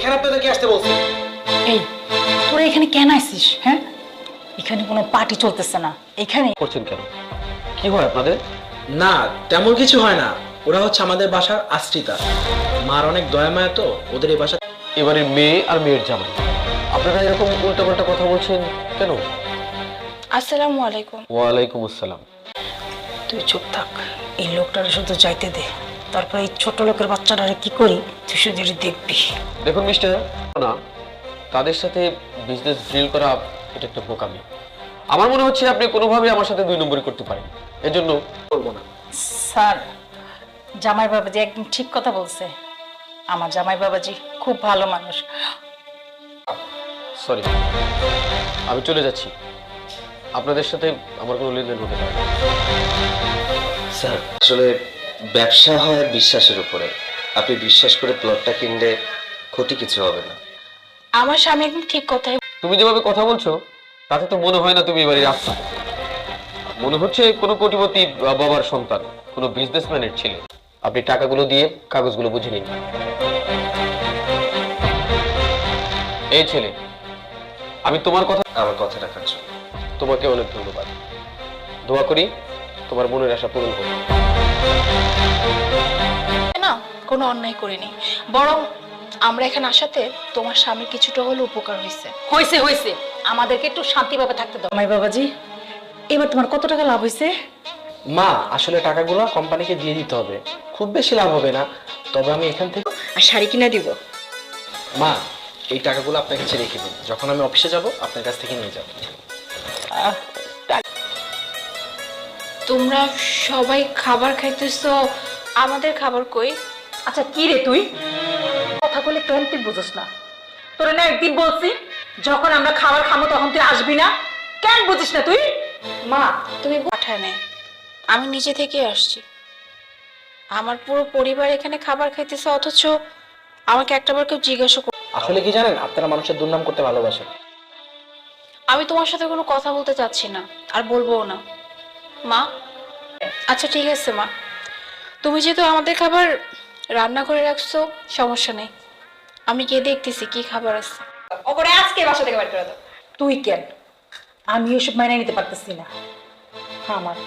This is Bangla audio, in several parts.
এখানে আপনাদেরকে আসতে বলছি। এই তোরা এখানে কেন আসছিস? হ্যাঁ, এখানে কোনো পার্টি চলতেছে না। এখানে করছেন কেন? কি হয় আপনাদের? না, তেমন কিছু হয় না। ওরা হচ্ছে আমাদের বাসার আশ্রিতা। মার অনেক দয়া মায়া তো ওদের এই বাসা। এবারে মেয়ে আর মেয়ের জামাই, আপনারা এরকম উল্টাপাল্টা কথা বলছেন কেন? আসসালামু আলাইকুম। ওয়ালাইকুম আসসালাম। তুই চুপ থাক, এই লোকটারে শুধু যাইতে দে। তারপর এই ছোট লোকের বাচ্চাটারে কি করি তুই শুধু এটা দেখবি। দেখুন মিস্টার, না তাদের সাথে বিজনেস ডিল করা এটা একটা বোকামি। আমার মনে হচ্ছে আপনি কোনোভাবে আমার সাথে 2 নম্বরই করতে পারেন, এজন্য বলবো না। স্যার, জামাই বাবাজি একদম ঠিক কথা বলছে। আমার জামাই বাবাজি খুব ভালো মানুষ। সরি, আমি চলে যাচ্ছি। আপনাদের সাথে আমার কোনো লেনদেন হতে পারে না। স্যার, আসলে ব্যবসা হয় বিশ্বাসের উপরে। আপনি বিশ্বাস করে প্লটটা কিনলে ক্ষতি কিছু হবে না। আমার স্বামী একদম ঠিক কথাই। তুমি যেভাবে কথা বলছো তাতে তো মনে হয় না তুমি এবারে আসছো। মনে হচ্ছে কোনো কোটিপতি বাবার সন্তান, কোনো বিজনেসম্যানের ছেলে। আপনি টাকাগুলো দিয়ে কাগজগুলো বুঝে নিন। এই ছেলে, আমি তোমার কথা, আমার কথা রাখার জন্য তোমাকে অনেক ধন্যবাদ। দোয়া করি তোমার মনের আশা পূরণ হোক। না, কোনো অন্যায় করিনি, বরং আমরা এখানে আসাতে তোমার স্বামীর কিছুটা হলেও উপকার হয়েছে। হয়েছে হয়েছে, আমাদেরকে একটু শান্তিভাবে থাকতে দাও। জামাই বাবাজি, এবার তোমার কত টাকা লাভ হয়েছে? মা, আসলে টাকাগুলো কোম্পানিকে দিয়ে দিতে হবে। খুব বেশি লাভ হবে না, তবে আমি এখান থেকে। আর শাড়ি কিনা দিব। মা, এই টাকাগুলো আপনার কাছে রেখে দিন। যখন আমি অফিসে যাব আপনার কাছ থেকে নিয়ে যাব। তোমরা সবাই খাবার খাইতেছো, আমাদের খাবার কই? আচ্ছা কি রে তুই কথা বলে কেন তুই বুঝোস না? তোরা না একদিন বলছি যখন আমরা খাবার খাবো তখন তুই আসবি না, কেন বুঝিস না তুই? মা, তুমি পাঠায় নেই, আমি নিজে থেকে আসছি। আমার পুরো পরিবার এখানে খাবার খাইতেছে, অথচ আমাকে একটাবার কেউ জিজ্ঞাসা করে। আসলে কি জানেন, আপনারা মানুষের দুর্নাম করতে ভালোবাসেন। আমি তোমার সাথে কোনো কথা বলতে চাচ্ছি না, আর বলবোও না মা। আচ্ছা ঠিক আছে মা, তুমি যেহেতু আমাদের খাবার রান্না করে রাখছো, সমস্যা নেই, আমি গিয়ে দেখতেছি কি খাবার আছে। ওপরে আজকে বাসা থেকে বের করে দাও। তুই কেন? আমি এসব মাইনে নিতে পারতেছি না। আমার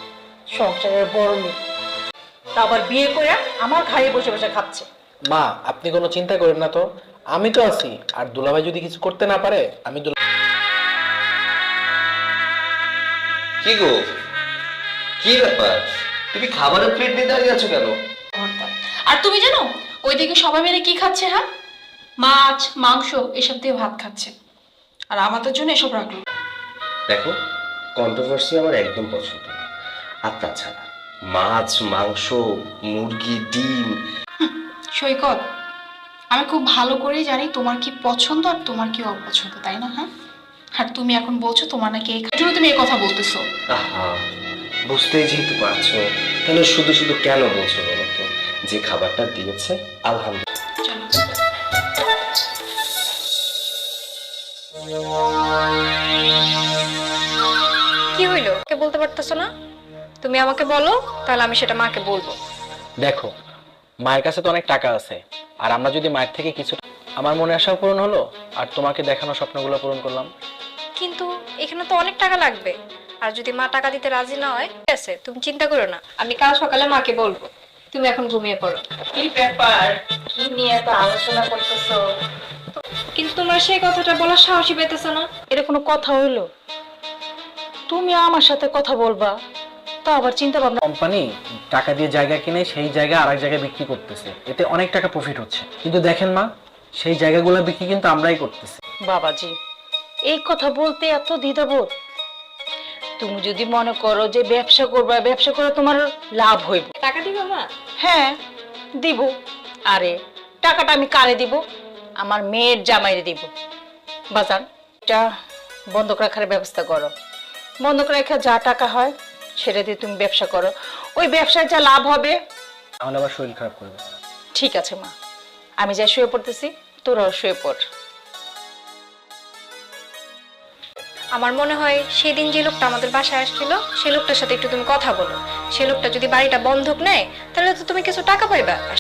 সংসারের বড় মেয়ে, তা আবার বিয়ে করে আমার ঘাড়ে বসে বসে খাচ্ছে। মা, আপনি কোনো চিন্তা করেন না তো, আমি তো আছি। আর দুলাভাই যদি কিছু করতে না পারে, আমি কি গো, কি ব্যাপার? তুমি খাবারের প্লেট নিয়ে দাঁড়িয়ে আছো কেন? খবরদার। আর তুমি জানো ওইদিকে সবাই মিলে কি খাচ্ছে? হ্যাঁ, মাছ মাংস এসব দিয়ে ভাত খাচ্ছে, আর আমাদের জন্য এসব রাখলো। দেখো, কন্ট্রোভার্সি আমার একদম পছন্দ না। আর তাছাড়া মাছ, মাংস, মুরগি, ডিম। সৈকত, আমি খুব ভালো করেই জানি তোমার কি পছন্দ আর তোমার কি অপছন্দ, তাই না? হ্যাঁ, আর তুমি এখন বলছো তোমার নাকি এই জন্য তুমি এই কথা বলতেছো। আহা, বুঝতেই যেহেতু পারছো, তাহলে শুধু শুধু কেন বলছো বলো তো? যে খাবারটা দিয়েছে আলহামদুলিল্লাহ। চলো। কি হইলো, কে বলতে পারতেছো না? তুমি আমাকে বলো, তাহলে আমি সেটা মাকে বলবো। দেখো, মায়ের কাছে তো অনেক টাকা আছে। আর আমরা যদি মায়ের থেকে কিছু, আমার মনে আশাও পূরণ হলো, আর তোমাকে দেখানো স্বপ্নগুলো পূরণ করলাম। কিন্তু এখানে তো অনেক টাকা লাগবে, আর যদি মা টাকা দিতে রাজি না হয়, ঠিক আছে তুমি চিন্তা করো না, আমি কাল সকালে মাকে বলবো। তুমি এখন ঘুমিয়ে পড়ো। কি ব্যাপার, কি নিয়ে এত আলোচনা করতেছো? কিন্তু তোমার সেই কথাটা বলার সাহসই পেতেছো না। এটা কোনো কথা হইলো? তুমি আমার সাথে কথা বলবা, তা আবার চিন্তা ভাবনা। কোম্পানি টাকা দিয়ে জায়গা কিনে সেই জায়গা আরেক জায়গায় বিক্রি করতেছে, এতে অনেক টাকা প্রফিট হচ্ছে। কিন্তু দেখেন মা, সেই জায়গাগুলো বিক্রি কিন্তু আমরাই করতেছি। বাবাজি, এই কথা বলতে এত দ্বিধাবোধ? তুমি যদি মনে করো যে ব্যবসা করবা, ব্যবসা করে তোমার লাভ হইব, টাকা দিবা মা? হ্যাঁ দিব। আরে টাকাটা আমি কারে দিব? আমার মেয়ের জামাইরে দিব। বাজান, এটা বন্ধক রাখার ব্যবস্থা করো। বন্ধক রেখে যা টাকা হয় সেটা দিয়ে তুমি ব্যবসা করো। ওই ব্যবসায় যা লাভ হবে। তাহলে আবার শরীর খারাপ করবে। ঠিক আছে মা, আমি যা শুয়ে পড়তেছি, তোরাও শুয়ে পড়। আমার মনে হয় সেদিন যে লোকটা আমাদের বাসায় আসছিল, সেই লোকটার সাথে একটু তুমি কথা বলো। সেই লোকটা যদি বাড়িটা বন্ধক নেয়, তাহলে তো তুমি কিছু টাকা পাইবা, আর